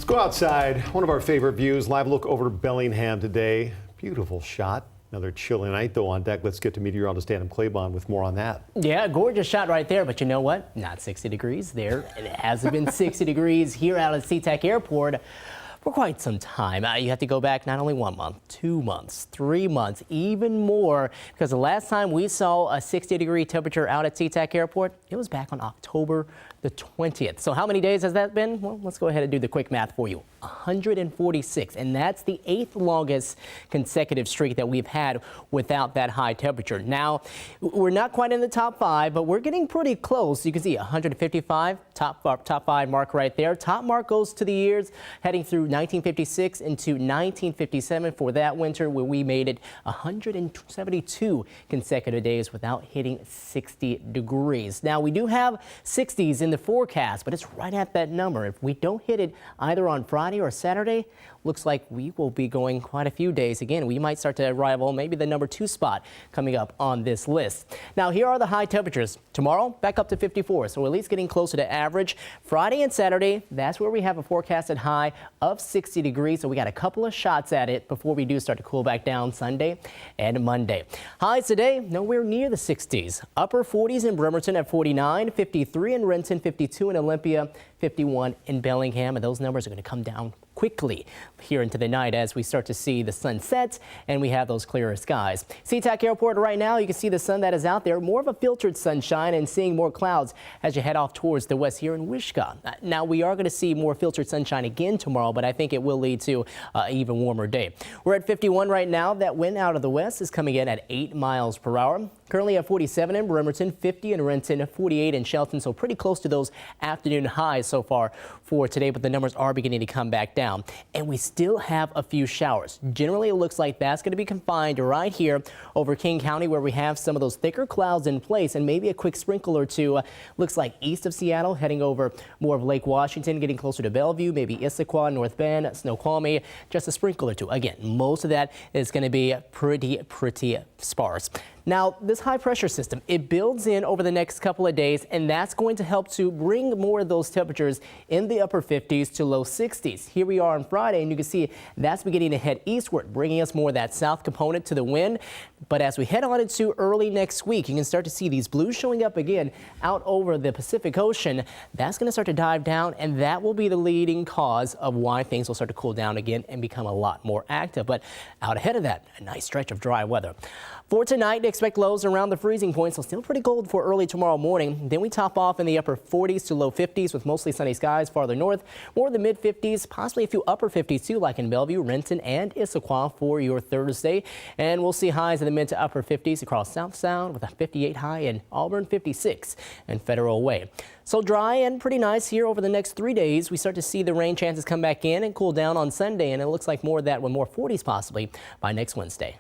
Let's go outside. One of our favorite views. Live look over Bellingham today. Beautiful shot. Another chilly night though on deck. Let's get to meteorologist Adam Claibon with more on that. Yeah, gorgeous shot right there. But you know what? Not 60 degrees there. And it hasn't been 60 degrees here out at SeaTac Airport for quite some time. You have to go back not only 1 month, 2 months, 3 months, even more, because the last time we saw a 60-degree temperature out at SeaTac Airport, it was back on October the 20th. So how many days has that been? Well, let's go ahead and do the quick math for you. 146, and that's the 8th longest consecutive streak that we've had without that high temperature. Now, we're not quite in the top 5, but we're getting pretty close. You can see 155, top 5 mark right there. Top mark goes to the years heading through 1956 into 1957 for that winter, where we made it 172 consecutive days without hitting 60 degrees. Now, we do have 60s in the forecast, but it's right at that number. If we don't hit it either on Friday or Saturday, looks like we will be going quite a few days. Again, we might start to rival maybe the number 2 spot coming up on this list. Now, here are the high temperatures. Tomorrow, back up to 54, so we're at least getting closer to average. Friday and Saturday, that's where we have a forecasted high of 60 degrees, so we got a couple of shots at it before we do start to cool back down Sunday and Monday. Highs today, nowhere near the 60s. Upper 40s in Bremerton at 49, 53 in Renton, 52 in Olympia, 51 in Bellingham, and those numbers are going to come down quickly here into the night as we start to see the sun set and we have those clearer skies. SeaTac Airport right now, you can see the sun that is out there, more of a filtered sunshine, and seeing more clouds as you head off towards the west here in Wishkah. Now, we are going to see more filtered sunshine again tomorrow, but I think it will lead to an even warmer day. We're at 51 right now. That wind out of the west is coming in at 8 miles per hour. Currently at 47 in Bremerton, 50 in Renton, 48 in Shelton, so pretty close to those afternoon highs so far for today, but the numbers are beginning to come back down. And we still have a few showers. Generally, it looks like that's going to be confined right here over King County, where we have some of those thicker clouds in place and maybe a quick sprinkle or two. Looks like east of Seattle, heading over more of Lake Washington, getting closer to Bellevue, maybe Issaquah, North Bend, Snoqualmie, just a sprinkle or two. Again, most of that is going to be pretty sparse. Now, this high pressure system, it builds in over the next couple of days, and that's going to help to bring more of those temperatures in the upper 50s to low 60s. Here we are on Friday, and you can see that's beginning to head eastward, bringing us more of that south component to the wind. But as we head on into early next week, you can start to see these blues showing up again out over the Pacific Ocean. That's going to start to dive down, and that will be the leading cause of why things will start to cool down again and become a lot more active. But out ahead of that, a nice stretch of dry weather. For tonight, expect lows around the freezing point, so still pretty cold for early tomorrow morning. Then we top off in the upper 40s to low 50s with mostly sunny skies farther north. More in the mid 50s, possibly a few upper 50s too, like in Bellevue, Renton, and Issaquah for your Thursday. And we'll see highs in the mid to upper 50s across South Sound with a 58 high in Auburn, 56 in Federal Way. So dry and pretty nice here over the next 3 days. We start to see the rain chances come back in and cool down on Sunday, and it looks like more of that with more 40s possibly by next Wednesday.